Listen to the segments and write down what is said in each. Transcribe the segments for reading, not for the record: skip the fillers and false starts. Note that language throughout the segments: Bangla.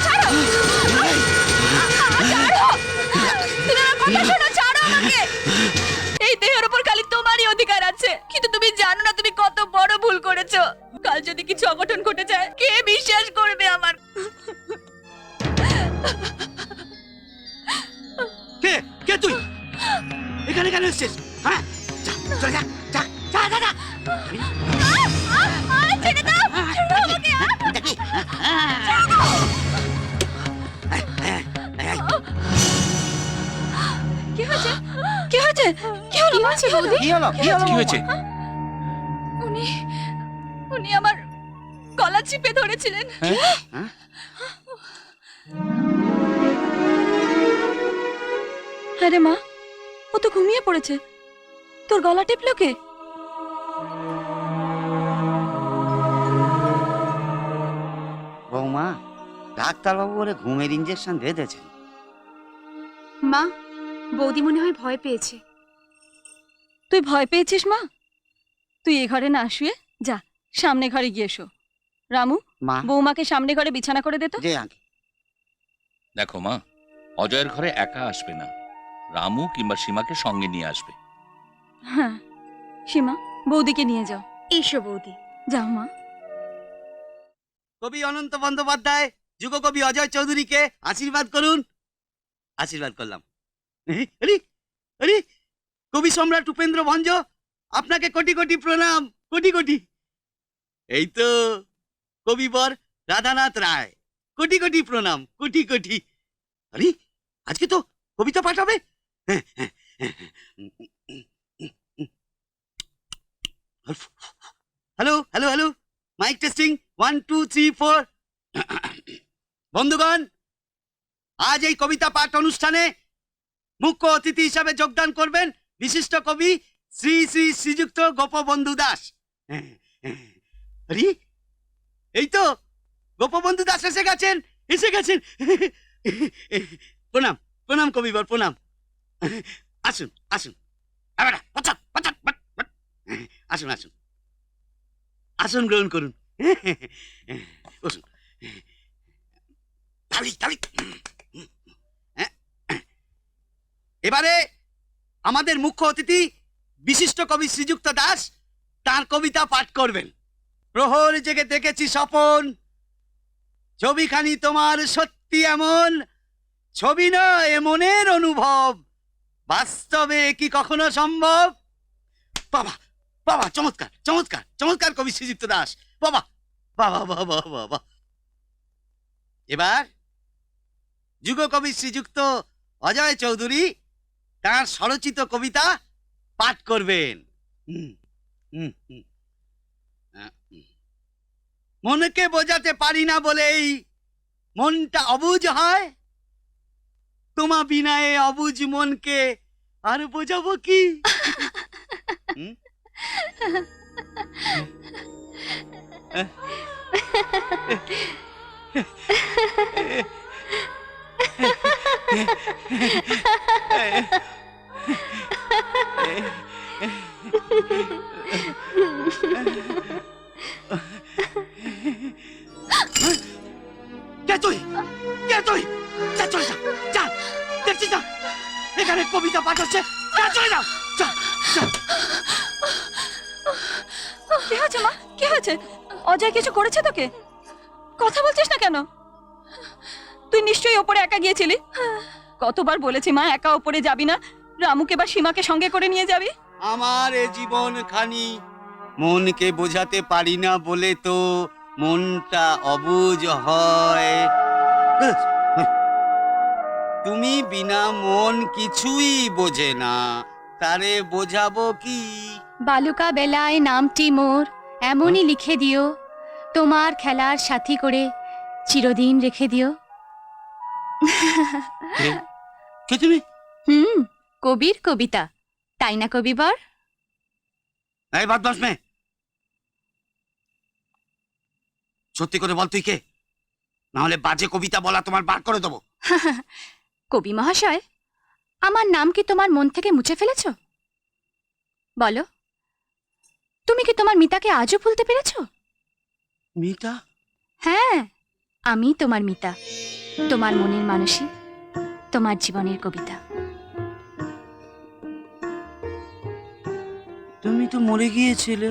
ছাড়ো, তুমি আমার কথা শোনো, ছাড়ো আমাকে। এই দেহের উপর খালি তোমারই অধিকার আছে, কিন্তু তুমি জানো না তুমি কত বড় ভুল করেছো। কাল যদি কিছু অঘটন ঘটে যায়, কে বিশ্বাস করবে আমার? কে কে তুই এখানে কেন এসেছিস? হ্যাঁ, চলে যা যা যা যা যা। ছেড়ে দাও, ছাড়ো আমাকে। দেখি কি হয়েছে? কি হয়েছে? কি হলো? বৌদি? কি হলো কি হয়েছে? উনি উনি আমার গলা চিপে ধরেছিলেন। হ্যাঁ? হ্যাঁ রে মা, ও তো ঘুমিয়ে পড়েছে। তোর গলা টিপলো কে? বৌমা, ডাক্তারবাবু ওরে ঘুমের ইঞ্জেকশন দিয়েছেন। মা, বৌদি মনে হয় ভয় পেয়েছে। তুই ভয় পেয়েছিস মা? তুই এ ঘরে না শুয়ে যা সামনে ঘরে গিয়ে শো। রামু, মা, বৌমাকে সামনে ঘরে বিছানা করে দে তো। যে আগে দেখো মা, অজয়ের ঘরে একা আসবে না, রামু কিংবা সীমাকে সঙ্গে নিয়ে আসবে। হ্যাঁ, সীমা, বৌদিকে নিয়ে যাও। এসো বৌদি। যাও মা। কবি অনন্ত বন্দ্যোপাধ্যায় যুগকবি অজয় চৌধুরীকে আশীর্বাদ করুন। আশীর্বাদ করলাম। আরে আরে, কবি সম্রাট উপেন্দ্র ভঞ্জ, আপনাকে কোটি কোটি প্রণাম, কোটি কোটি। এই তো কবিবর রাধানাথ রায়, কোটি কোটি প্রণাম, কোটি কোটি। আরে, আজকে তো কবিতা পাঠ হবে। Hello hello hello, mike testing 1 2 3 4। বন্ধুগণ, আজ এই কবিতা পাঠ অনুষ্ঠানে মুখ্য অতিথি হিসাবে যোগদান করবেন বিশিষ্ট কবি শ্রী শ্রী শ্রীযুক্ত গোপবন্ধু দাস। আরে, এই তো গোপবন্ধু দাস এসে গেছেন, এসে গেছেন। প্রণাম প্রণাম কবিবর, প্রণাম। আসুন আসুন, আসুন আসুন, আসন গ্রহণ করুন। বসুন। তালি তালি। এবারে আমাদের মুখ্য অতিথি বিশিষ্ট কবি শ্রীযুক্ত দাস তার কবিতা পাঠ করবেন। প্রহর জেগে দেখেছি স্বপন, ছবিখানি তোমার সত্যি এমন, ছবি নয় মনের অনুভব, বাস্তবে কি কখনো সম্ভব? বাবা বাবা, চমৎকার চমৎকার চমৎকার কবি শ্রীযুক্ত দাস, বাবা বাবা বাবা বাবা। এবার যুগকবি শ্রীযুক্ত অজয় চৌধুরী তার স্বরচিত কবিতা পাঠ করবেন। মনকে বোঝাতে পারি না বলেই মনটা অবুঝ হয়, তোমা বিনায়ে অবুঝ মনকে আর বোঝাবো কি? কে তুই? কে তুই? যা চলে যা, যা, দেখছিস না এখানে কবিতা পাঠ হচ্ছে, যা চলে যাও, যা যা। কি হয়েছে মা? কি হয়েছে? অজয় কিছু করেছে তোকে? কথা বলছিস না কেন? তুই নিশ্চয়ই ওপরে একা গিয়েছিলি। কতবার বলেছি মা, একা ওপরে যাবি না, রামুকে বা সীমাকে সঙ্গে করে নিয়ে যাবি। আমার এ জীবন খানি মনকে বোঝাতে পারি না বলে তো মনটা অবুঝ হয়। তুমি বিনা মন কিছুই বোঝে না, তারে বোঝাবো কি? বালুকা বেলায় নামটি মোর এমনই লিখে দিও, তোমার খেলার সাথী করে চিরদিন রেখে দিও। কে তুমি? কবির কবিতা, তাই না কবিবর? এই বদমাস মেয়ে, সত্যি করে বল তুই কে, না হলে বাজে কবিতা বলা তোমার বার করে দেবো। কবি মহাশয়, আমার নাম কি তোমার মন থেকে মুছে ফেলেছ? বলো, তুমি কি তোমার মিতাকে আজও ভুলতে পেরেছ? মিতা? হ্যাঁ, আমি তোমার মিতা, তোমার মনের মানুষই, তোমার জীবনের কবিতা। তুমি তো মরে গিয়েছিলে,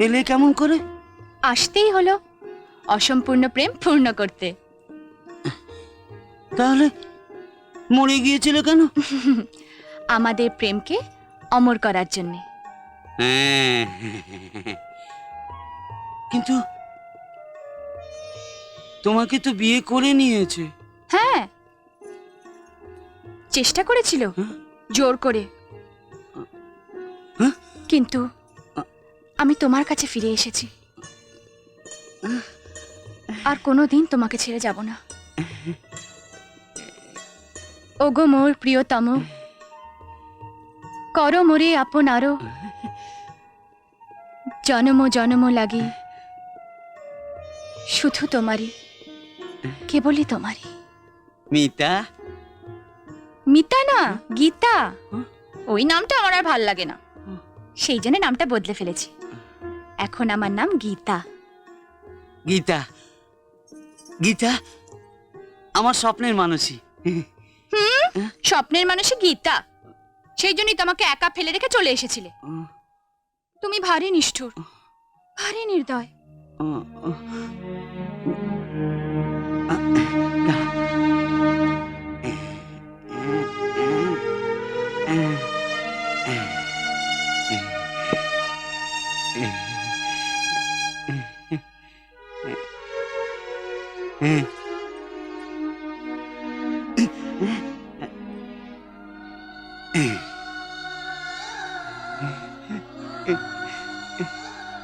এলে কেমন করে? আসতেই হলো অসম্পূর্ণ প্রেম পূর্ণ করতে। তাহলে মরে গিয়েছিলে কেন? আমাদের প্রেমকে অমর করার জন্যে। কিন্তু তোমাকে তো বিয়ে করে নিয়েছে। হ্যাঁ, চেষ্টা করেছিল জোর করে, হ্যাঁ? কিন্তু আমি তোমার কাছে ফিরে এসেছি। আর কোনোদিন তোমাকে ছেড়ে যাব না। ওগো মোর প্রিয়তম, করো মোরে আপন আরো, জনম জনম লাগি শুধু তোমারই, কেবলই তোমারই। মিতা? মিতা না, গীতা। ওই নামটা আমার আর ভাল লাগে না, সেই জন্য নামটা বদলে ফেলেছি। এখন আমার নাম গীতা। গীতা? গীতা আমার স্বপ্নের মানুষই। স্বপ্নের মানুষই গীতা, সেই জন্যই তোমাকে একা ফেলে রেখে চলে এসেছিলে। তুমি ভারী নিষ্ঠুর, ভারী নির্দয়।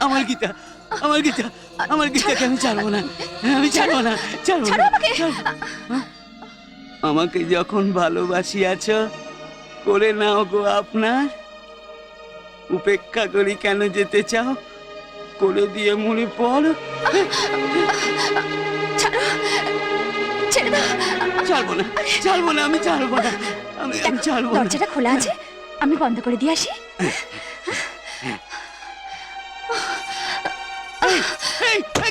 আমার গীতা, আমার গীতা, আমার গীতাকে আমি ছাড়বো না, আমি ছাড়বো না, ছাড়বো না। আমাকে যখন ভালোবাসিয়াছ, করে নাও গো আপনার। উপেক্ষা করি কেন যেতে চাও? করে দিয়ে মরে পড়। ছাড়বো না, ছাড়বো না, আমি ছাড়বো না, আমি ছাড়বো না। দরজাটা খোলা আছে, আমি বন্ধ করে দিয়ে আসি।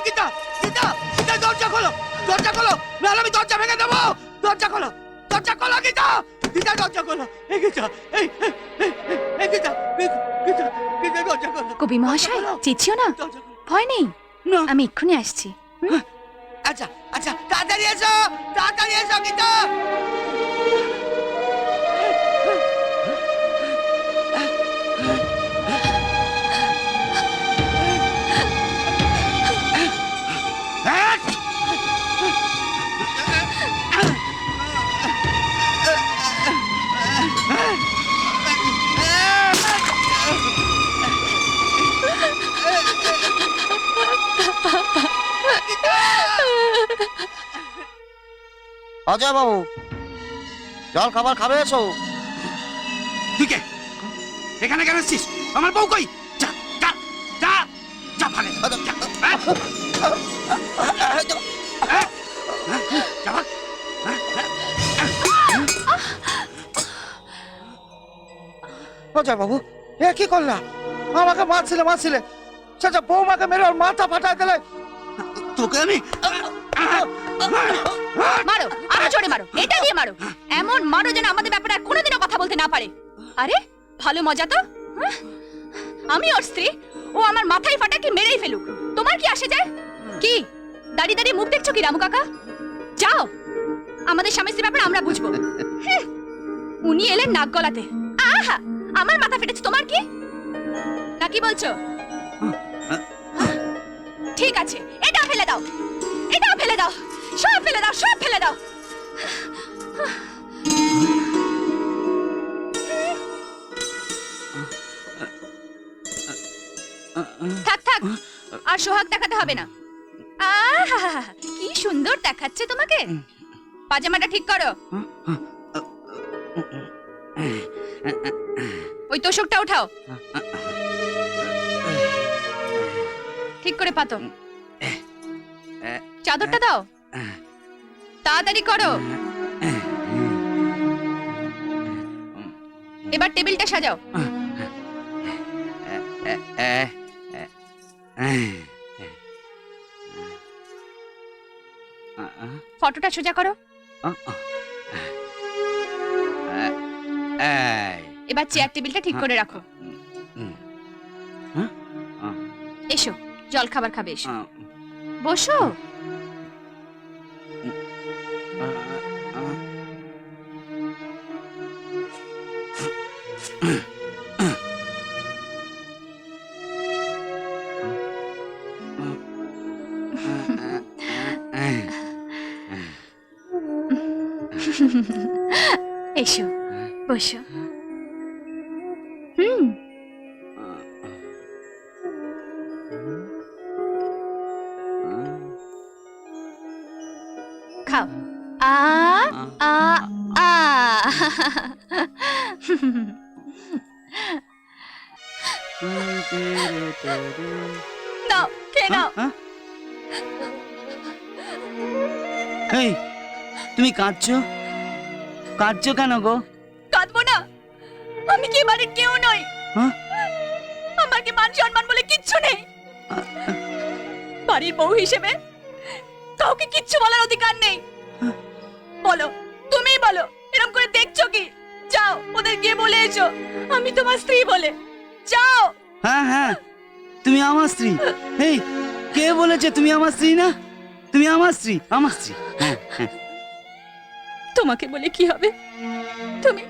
গীতা, গীতা, গীতা, দরজা খোলো, দরজা খোলো, নাহলে আমি দরজা ভেঙে দেবো। দরজা খোলো, দরজা খোলো, গীতা, গীতা, দরজা খোলো। এই গীতা, এই গীতা, গীতা, গীতা, দরজা খোলো। কবি মহাশয়, চেঁচিও না, দরজা খোলো। ভয় নেই, না, আমি এক্ষুনি আসছি। আচ্ছা, আচ্ছা, তাড়াতাড়ি এসো, তাড়াতাড়ি এসো, গীতা। অজয় বাবু, জল খাবার খাবে এসো। তুই কে? এখানে কেন এসছিস? আমার বউ কই? যা, যা, যা, যা, ভাগে, যা, যা, ভাগ। অজয় বাবু, এ কি করলা? আমাকে মারছিলে, সেটা বৌমাকে মেরে ওর মাথা ফাটায় দিলে। তোকে আমি মারো, আরো জোরে মারো, এটা দিয়ে মারো, এমন মারো যেন আমাদের ব্যাপারে আর কোনোদিনও কথা বলতে না পারে। আরে ভালো মজা তো। আমি ওর স্ত্রী, ও আমার মাথায় ফাটা কি মেরেই ফেলুক, তোমার কি আসে যায়? কি দাঁড়িয়ে দাঁড়িয়ে মুখ দেখছো কি রামু কাকা? যাও, আমাদের স্বামী স্ত্রীর ব্যাপারে আমরা বুঝবো। উনি এলেন নাক গলাতে। আহা, আমার মাথা ফেটেছে, তোমার কি? নাকি বলছো? ঠিক আছে, এটা ফেলে দাও, এটাও ফেলে দাও, সব ফেলে দাও, সব ফেলে দাও। থাক থাক, আর সোহাগ দেখাতে হবে না। আহা, কি সুন্দর দেখাচ্ছে তোমাকে। পাজামাটা ঠিক করো, ওই তোষকটা উঠাও, ঠিক করে পাতো। চাদরটা দাও, তাড়াতাড়ি করো। এবার টেবিলটা সাজাও। ফটোটা সোজা করো। এই, এবার চেয়ার টেবিলটা ঠিক করে রাখো। হুম, এসো, জল খাবার খাবে, এসো। আহ, বসো। আহ, এসো, বসো। হুম, খাও। আ আ আ নাও, খেয়ে নাও। এই, তুমি কাঁদছো কাঁদছো কেন গো? কাঁদবো না? আমি কি বাড়ির কেউ নই? হ্যাঁ? আমার কি মান সম্মান বলে কিচ্ছু নেই? বাড়ির বউ হিসেবে কাউকে কিচ্ছু বলার অধিকার নেই। বলো, তুমিই বলো, এরকম করে দেখছো কি? যাও, ওদের গিয়ে বলে এসো আমি তোমার স্ত্রী বলে। যাও। হ্যাঁ হ্যাঁ, তুমি আমার স্ত্রী। এই, কে বলেছে তুমি আমার স্ত্রী না? তুমি আমার স্ত্রী, আমার স্ত্রী। হ্যাঁ হ্যাঁ। তোমাকে বলে কি হবে? তুমি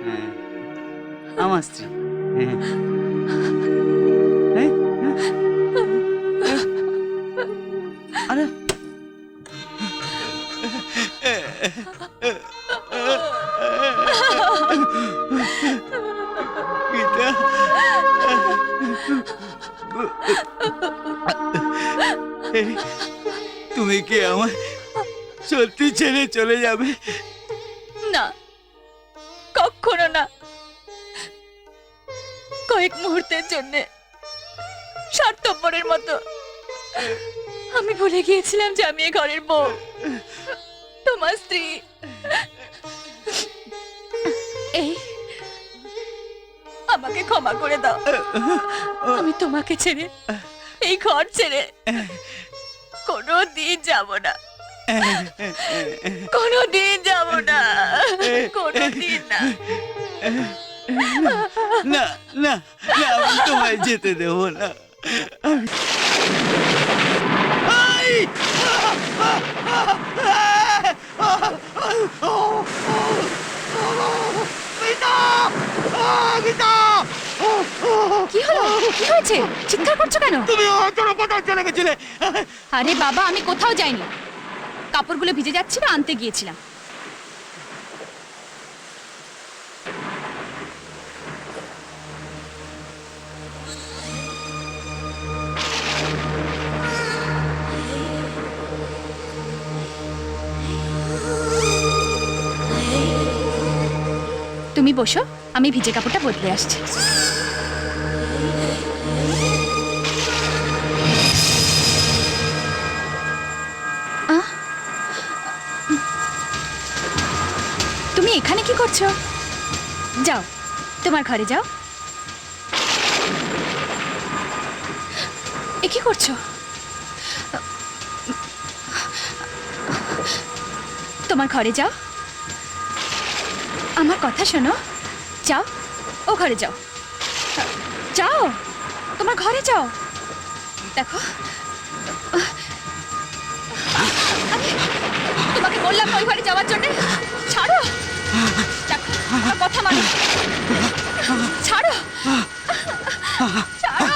হ্যাঁ, আমার স্ত্রী। হ্যাঁ। এই, হ্যাঁ। আরে গীতা, এই, তুমি কি আমার সত্যি ছেড়ে চলে যাবে? না, কখনো না। কয়েক মুহূর্তের জন্য স্বার্থপরের মতো আমি ভুলে গিয়েছিলাম যে আমি এ ঘরের বউ, তোমার স্ত্রী। এই, আমাকে ক্ষমা করে দাও। আমি তোমাকে ছেড়ে, এই ঘর ছেড়ে কোনোদিন যাব না, কোনোদিন যাব না, কোনোদিন না। না না না, আমি তোমায় যেতে দেবো না। আই! গীতা! গীতা! কি হলো? কি হয়েছে? চিৎকার করছো কেন? তুমি অচেনা কোথায় চলে গেছিলে? আরে বাবা, আমি কোথাও যাইনি। কাপড়গুলো ভিজে যাচ্ছিল, আনতে গিয়েছিলাম। তুমি বসো, আমি ভিজে কাপড়টা বদলে আসছি। তুমি এখানে কি করছো? যাও, তোমার ঘরে যাও। এ কি করছো? তোমার ঘরে যাও, আমার কথা শোনো। যাও, ও ঘরে যাও, যাও, তোমার ঘরে যাও। দেখো, আরে, তোমাকে বললাম ওই ঘরে যাওয়ার জন্য। ছাড়ো, দেখো, আমার কথা মানো। ছাড়ো, ছাড়ো,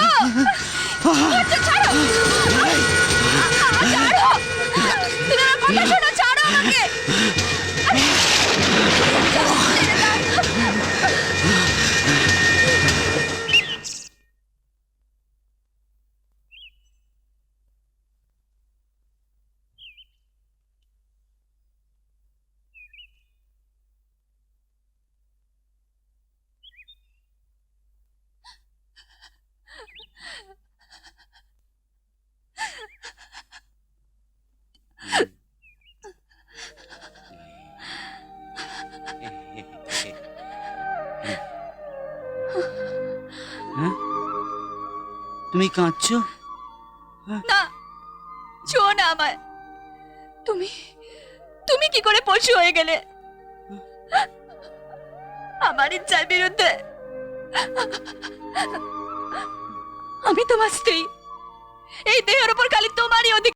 বলছো ছাড়ো, ছাড়ো, তুমি আমার কথা শোনো, ছাড়ো আমাকে। তুমি কাঁদছো? না, ছো না আমায়। তুমি তুমি কি করে পশু হয়ে গেলে আমার ইচ্ছার বিরুদ্ধে? আমি তোমার স্ত্রী, এই দেহের উপর খালি তোমারই অধিকার।